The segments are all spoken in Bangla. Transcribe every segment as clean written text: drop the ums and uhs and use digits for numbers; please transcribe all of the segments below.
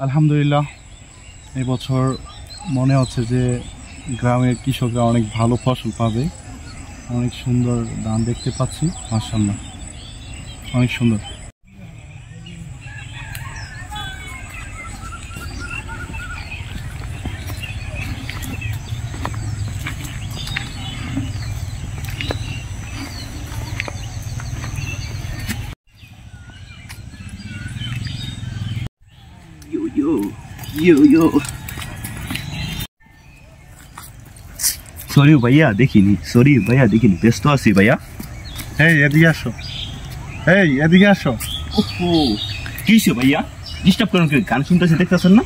আলহামদুলিল্লাহ এবছর মনে হচ্ছে যে গ্রামের কৃষকরা অনেক ভালো ফসল পাবে। অনেক সুন্দর ধান দেখতে পাচ্ছি, মাশাআল্লাহ অনেক সুন্দর। সরি ভাইয়া দেখিনি, ব্যস্ত আছি ভাইয়া। এদিকে আসো, এদিকে আসো। কি হয়েছে ভাইয়া? ডিস্টার্ব করেন, গান শুনতেছি দেখতেছেন না?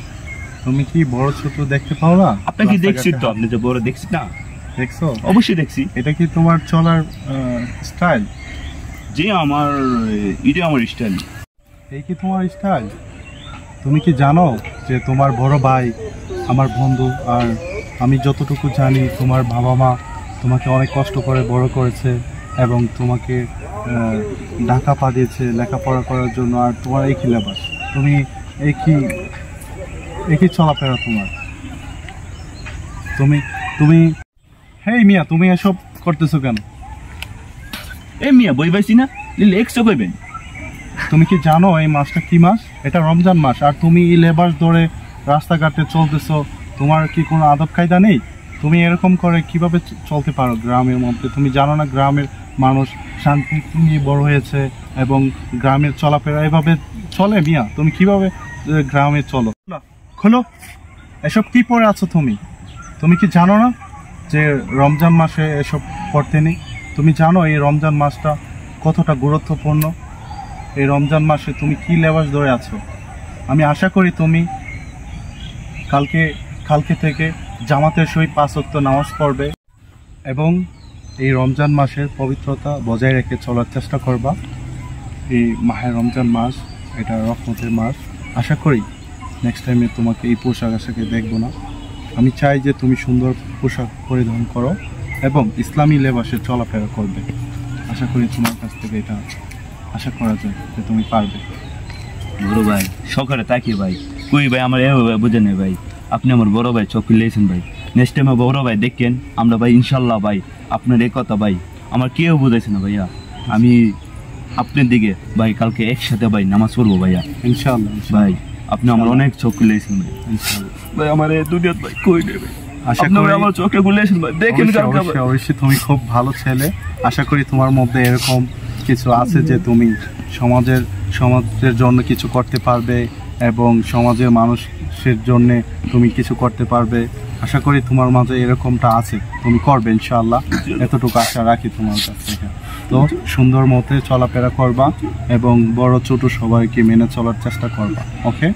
তুমি কি বড় ছোট দেখতে পাও না? আপনাকে দেখছি তো, আপনি যে বড় দেখছি না? দেখছো? অবশ্যই দেখছি। এটা কি তোমার চলার স্টাইল? জি আমার স্টাইল। এই কি তোমার স্টাইল? তুমি কি জানো যে তোমার বড় ভাই আমার বন্ধু, আর আমি যতটুকু জানি তোমার বাবা মা তোমাকে অনেক কষ্ট করে বড় করেছে এবং তোমাকে ঢাকা পাঠিয়েছে লেখাপড়া করার জন্য। আর তোমার এই কি লেবাস, তুমি একই চলাফেরা তোমার। তুমি হেই মিয়া, তুমি এসব করতেছো কেন? মিয়া বই পাইছি না, এক্সট্রা কইবেন। তুমি কি জানো এই মাসটা কি মাস? এটা রমজান মাস, আর তুমি এই লেবাস ধরে রাস্তাঘাটে চলতেছো। তোমার কি কোনো আদব কায়দা নেই? তুমি এরকম করে কিভাবে চলতে পারো গ্রামের মধ্যে? তুমি জানো না গ্রামের মানুষ শান্তি নিয়ে বড় হয়েছে এবং গ্রামের চলাফেরা এভাবে চলে? মিয়া তুমি কিভাবে গ্রামে চলো? খোলো, এসব কি পরে আছো তুমি? তুমি কি জানো না যে রমজান মাসে এসব পড়তে নেই? তুমি জানো এই রমজান মাসটা কতটা গুরুত্বপূর্ণ? এই রমজান মাসে তুমি কি লেবাস ধরে আছো? আমি আশা করি তুমি কালকে থেকে জামাতের সহিত 5 ওয়াক্ত নামাজ পড়বে এবং এই রমজান মাসের পবিত্রতা বজায় রেখে চলার চেষ্টা করবা। এই মাহে রমজান মাস এটা রহমতের মাস। আশা করি নেক্সট টাইমে তোমাকে এই পোশাক আশাকে দেখবো না। আমি চাই যে তুমি সুন্দর পোশাক পরিধান করো এবং ইসলামী লেবাসে চলাফেরা করবে। আশা করি তোমার কাছ থেকে এটা আশা করা যায় যে তুমি পারবে। বড় ভাই সকালে তাকিয়ে ভাই কই ভাই আমার এভাবে বুঝেন ভাই, আপনি আমার বড় ভাই চোখ খুলেছেন ভাই। নেক্সট টাইমে বড় ভাই দেখেন আমরা ভাই ইনশাল্লাহ ভাই আপনার এই কথা ভাই আমার কেউ বুঝাইছে না ভাইয়া। আমি আপনার দিকে ভাই কালকে একসাথে ভাই নামাজ পড়বো ভাইয়া ইনশাল্লাহ। ভাই আপনি আমার অনেক চোখ খুলেছেন ভাই, ইনশাল্লাহ ভাই। আমার এই দুনিয়া ভাই কই নেবে, আশা করি আমার চোখে খুলেছেন ভাই। দেখেন অবশ্যই তুমি খুব ভালো ছেলে। আশা করি তোমার মধ্যে এরকম কিছু আছে যে তুমি সমাজের জন্য কিছু করতে পারবে এবং সমাজের মানুষের জন্য তুমি কিছু করতে পারবে। আশা করি তোমার মাঝে এরকমটা আছে, তুমি করবে ইনশাআল্লাহ। এতটুকু আশা রাখি তোমার কাছ থেকে। তো সুন্দর মতে চলাফেরা করবা এবং বড় ছোট সবাইকে মেনে চলার চেষ্টা করবা। ওকে?